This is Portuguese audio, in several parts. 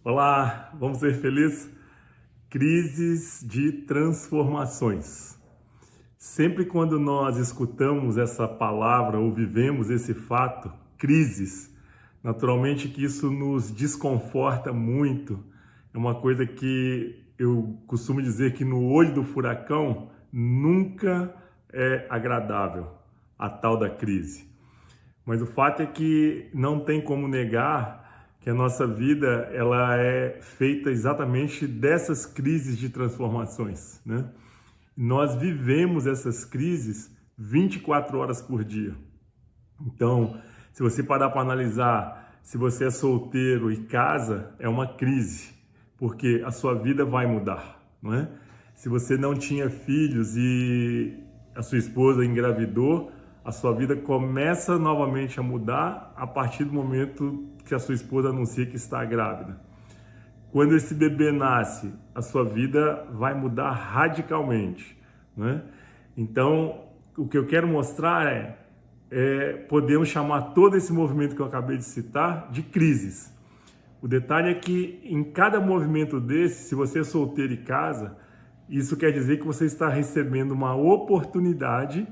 Olá, vamos ser felizes? Crises de transformações. Sempre quando nós escutamos essa palavra ou vivemos esse fato, crises, naturalmente que isso nos desconforta muito. É uma coisa que eu costumo dizer que no olho do furacão nunca é agradável a tal da crise. Mas o fato é que não tem como negar que a nossa vida ela é feita exatamente dessas crises de transformações, né? Nós vivemos essas crises 24 horas por dia. Então, se você parar para analisar, se você é solteiro e casa, é uma crise, porque a sua vida vai mudar, não é? Se você não tinha filhos e a sua esposa engravidou, a sua vida começa novamente a mudar a partir do momento que a sua esposa anuncia que está grávida. Quando esse bebê nasce, a sua vida vai mudar radicalmente, né? Então, o que eu quero mostrar podemos chamar todo esse movimento que eu acabei de citar de crises. O detalhe é que em cada movimento desse, se você é solteiro e casa, isso quer dizer que você está recebendo uma oportunidade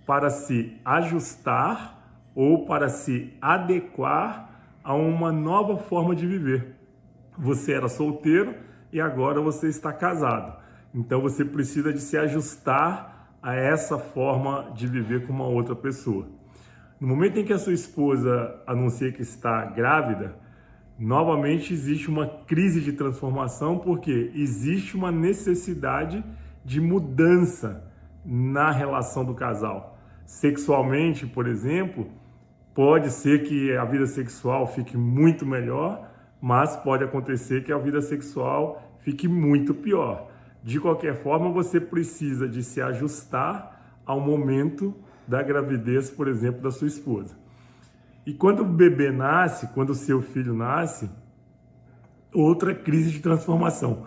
para se ajustar ou para se adequar a uma nova forma de viver. Você era solteiro e agora você está casado. Então você precisa de se ajustar a essa forma de viver com uma outra pessoa. No momento em que a sua esposa anuncia que está grávida, novamente existe uma crise de transformação, porque existe uma necessidade de mudança na relação do casal. Sexualmente, por exemplo, pode ser que a vida sexual fique muito melhor, mas pode acontecer que a vida sexual fique muito pior. De qualquer forma, você precisa de se ajustar ao momento da gravidez, por exemplo, da sua esposa. E quando o bebê nasce, quando o seu filho nasce, outra crise de transformação.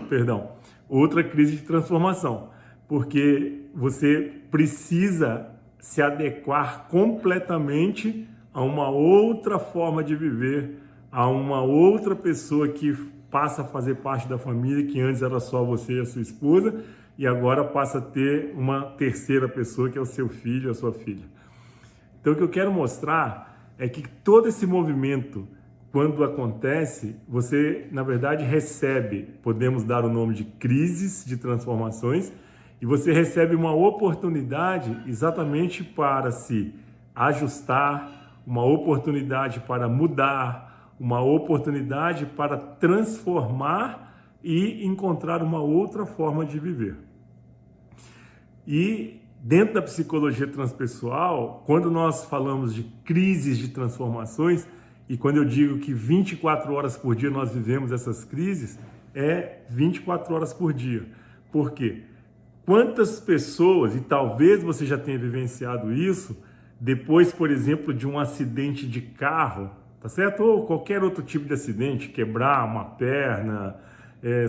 Perdão, outra crise de transformação, porque você precisa se adequar completamente a uma outra forma de viver, a uma outra pessoa que passa a fazer parte da família, que antes era só você e a sua esposa, e agora passa a ter uma terceira pessoa, que é o seu filho, a sua filha. Então, o que eu quero mostrar é que todo esse movimento, quando acontece, você, na verdade, recebe, podemos dar o nome de crises de transformações, e você recebe uma oportunidade exatamente para se ajustar, uma oportunidade para mudar, uma oportunidade para transformar e encontrar uma outra forma de viver. E dentro da psicologia transpessoal, quando nós falamos de crises de transformações, e quando eu digo que 24 horas por dia nós vivemos essas crises, é 24 horas por dia. Por quê? Quantas pessoas, e talvez você já tenha vivenciado isso, depois, por exemplo, de um acidente de carro, tá certo? Ou qualquer outro tipo de acidente, quebrar uma perna,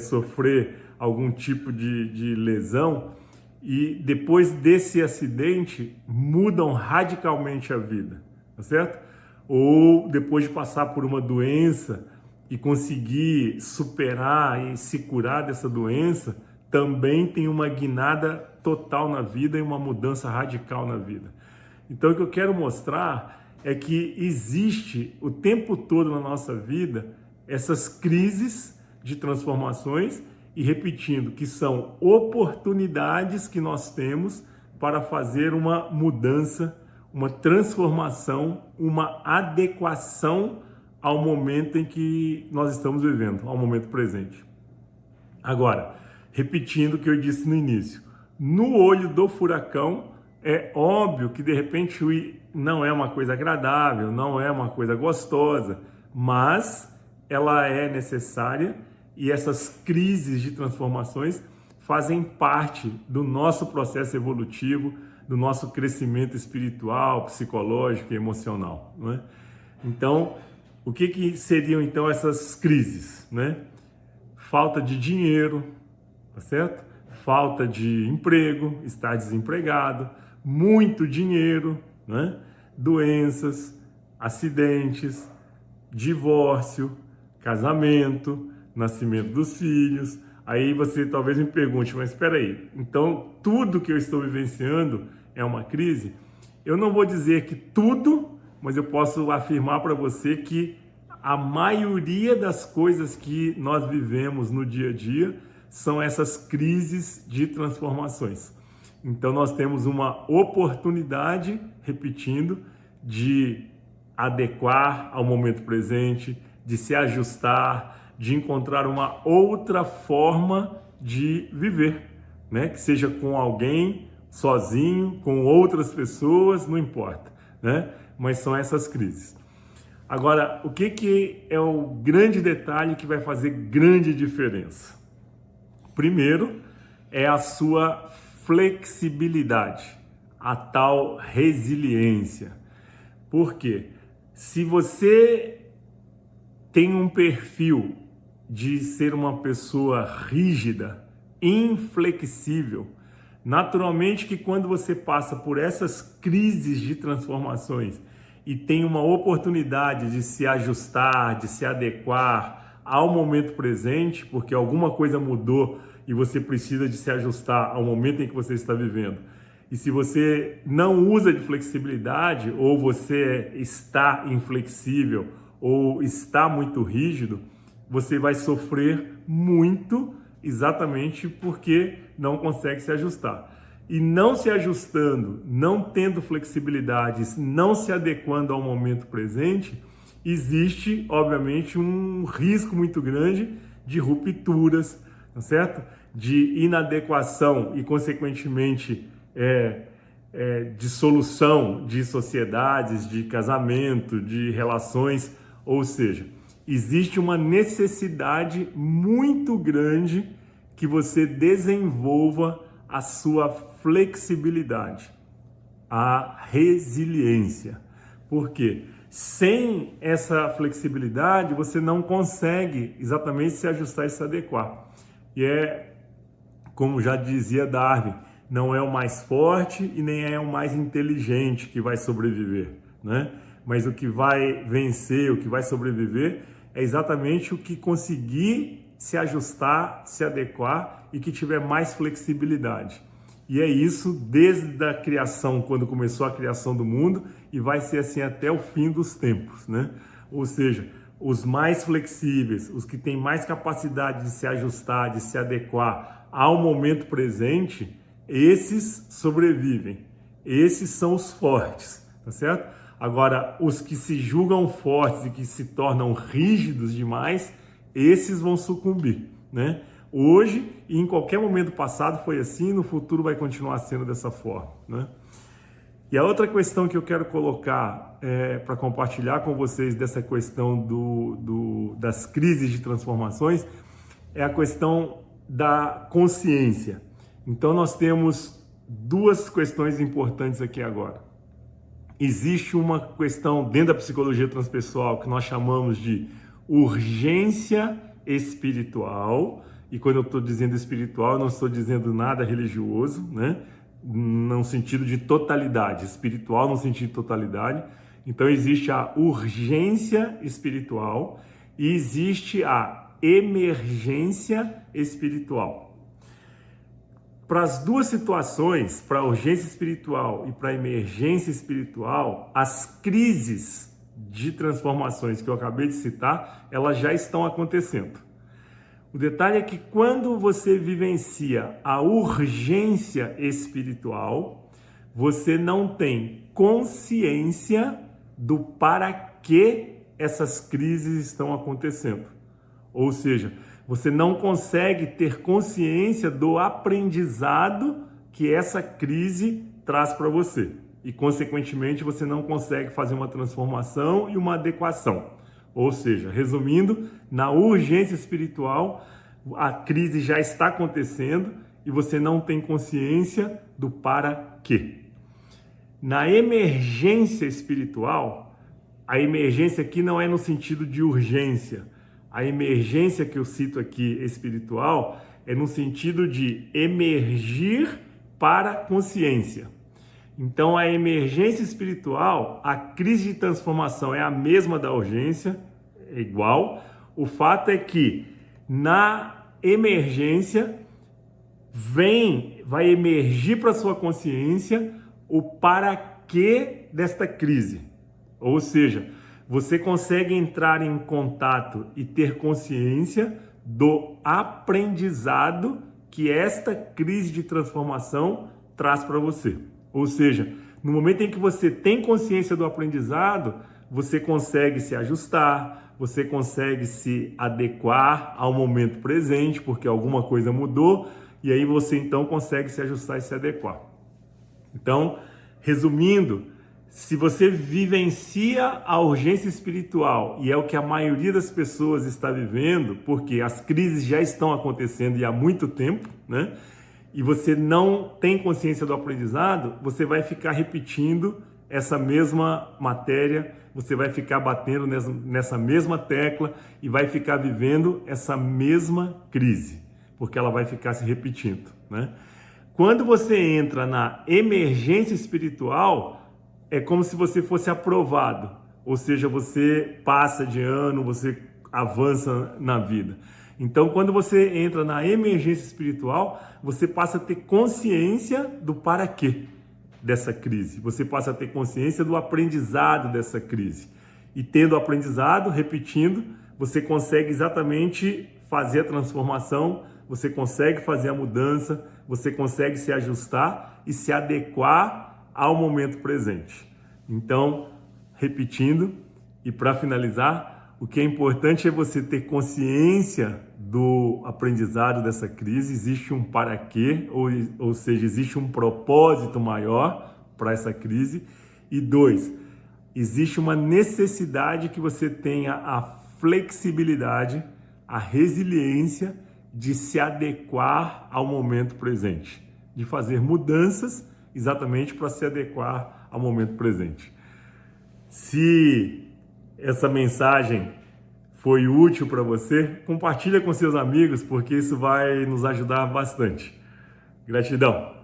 sofrer algum tipo de lesão, e depois desse acidente mudam radicalmente a vida, tá certo? Ou depois de passar por uma doença e conseguir superar e se curar dessa doença, também tem uma guinada total na vida e uma mudança radical na vida. Então, o que eu quero mostrar é que existe o tempo todo na nossa vida essas crises de transformações, e repetindo, que são oportunidades que nós temos para fazer uma mudança, uma transformação, uma adequação ao momento em que nós estamos vivendo, ao momento presente. Agora, repetindo o que eu disse no início, no olho do furacão, é óbvio que de repente não é uma coisa agradável, não é uma coisa gostosa, mas ela é necessária, e essas crises de transformações fazem parte do nosso processo evolutivo, do nosso crescimento espiritual, psicológico e emocional, não é? Então, o que seriam então essas crises, né? Falta de dinheiro, tá certo? Falta de emprego, estar desempregado, muito dinheiro, né? Doenças, acidentes, divórcio, casamento, nascimento dos filhos. Aí você talvez me pergunte, mas espera aí, então tudo que eu estou vivenciando é uma crise? Eu não vou dizer que tudo, mas eu posso afirmar para você que a maioria das coisas que nós vivemos no dia a dia são essas crises de transformações. Então nós temos uma oportunidade, repetindo, de adequar ao momento presente, de se ajustar, de encontrar uma outra forma de viver, né? Que seja com alguém, sozinho, com outras pessoas, não importa, né? Mas são essas crises. Agora, o que é o grande detalhe que vai fazer grande diferença? Primeiro, é a sua flexibilidade, a tal resiliência. Por quê? Se você tem um perfil de ser uma pessoa rígida, inflexível, naturalmente que quando você passa por essas crises de transformações e tem uma oportunidade de se ajustar, de se adequar ao momento presente, porque alguma coisa mudou e você precisa de se ajustar ao momento em que você está vivendo. E se você não usa de flexibilidade, ou você está inflexível, ou está muito rígido, você vai sofrer muito exatamente porque não consegue se ajustar. E não se ajustando, não tendo flexibilidade, não se adequando ao momento presente, existe, obviamente, um risco muito grande de rupturas, tá certo? De inadequação e, consequentemente, dissolução de sociedades, de casamento, de relações, ou seja, existe uma necessidade muito grande que você desenvolva a sua flexibilidade, a resiliência. Por quê? Sem essa flexibilidade, você não consegue exatamente se ajustar e se adequar. E como já dizia Darwin, não é o mais forte e nem é o mais inteligente que vai sobreviver, né? Mas o que vai vencer, o que vai sobreviver é exatamente o que conseguir se ajustar, se adequar e que tiver mais flexibilidade. E é isso desde a criação, quando começou a criação do mundo, e vai ser assim até o fim dos tempos, né? Ou seja, os mais flexíveis, os que têm mais capacidade de se ajustar, de se adequar ao momento presente, esses sobrevivem. Esses são os fortes, tá certo? Agora, os que se julgam fortes e que se tornam rígidos demais, esses vão sucumbir, né? Hoje e em qualquer momento passado foi assim, no futuro vai continuar sendo dessa forma, né? E a outra questão que eu quero colocar para compartilhar com vocês dessa questão das crises de transformações é a questão da consciência. Então nós temos duas questões importantes aqui agora. Existe uma questão dentro da psicologia transpessoal que nós chamamos de urgência espiritual, e quando eu estou dizendo espiritual, eu não estou dizendo nada religioso, né? No sentido de totalidade, espiritual no sentido de totalidade. Então existe a urgência espiritual e existe a emergência espiritual. Para as duas situações, para a urgência espiritual e para a emergência espiritual, as crises de transformações que eu acabei de citar, elas já estão acontecendo. O detalhe é que quando você vivencia a urgência espiritual, você não tem consciência do para que essas crises estão acontecendo. Ou seja, você não consegue ter consciência do aprendizado que essa crise traz para você. E, consequentemente, você não consegue fazer uma transformação e uma adequação. Ou seja, resumindo, na urgência espiritual, a crise já está acontecendo e você não tem consciência do para quê. Na emergência espiritual, a emergência aqui não é no sentido de urgência. A emergência que eu cito aqui espiritual é no sentido de emergir para a consciência. Então, a emergência espiritual, a crise de transformação é a mesma da urgência, é igual. O fato é que na emergência vai emergir para sua consciência o para quê desta crise. Ou seja, você consegue entrar em contato e ter consciência do aprendizado que esta crise de transformação traz para você. Ou seja, no momento em que você tem consciência do aprendizado, você consegue se ajustar, você consegue se adequar ao momento presente, porque alguma coisa mudou, e aí você então consegue se ajustar e se adequar. Então, resumindo, se você vivencia a urgência espiritual, e é o que a maioria das pessoas está vivendo, porque as crises já estão acontecendo e há muito tempo, né? E você não tem consciência do aprendizado, você vai ficar repetindo essa mesma matéria, você vai ficar batendo nessa mesma tecla e vai ficar vivendo essa mesma crise, porque ela vai ficar se repetindo, né? Quando você entra na emergência espiritual, é como se você fosse aprovado, ou seja, você passa de ano, você avança na vida. Então, quando você entra na emergência espiritual, você passa a ter consciência do para quê dessa crise. Você passa a ter consciência do aprendizado dessa crise. E tendo aprendizado, repetindo, você consegue exatamente fazer a transformação, você consegue fazer a mudança, você consegue se ajustar e se adequar ao momento presente. Então, repetindo, e para finalizar, o que é importante é você ter consciência do aprendizado dessa crise. Existe um para quê, ou seja, existe um propósito maior para essa crise. E 2, existe uma necessidade que você tenha a flexibilidade, a resiliência de se adequar ao momento presente, de fazer mudanças exatamente para se adequar ao momento presente. Se essa mensagem foi útil para você, compartilha com seus amigos, porque isso vai nos ajudar bastante. Gratidão!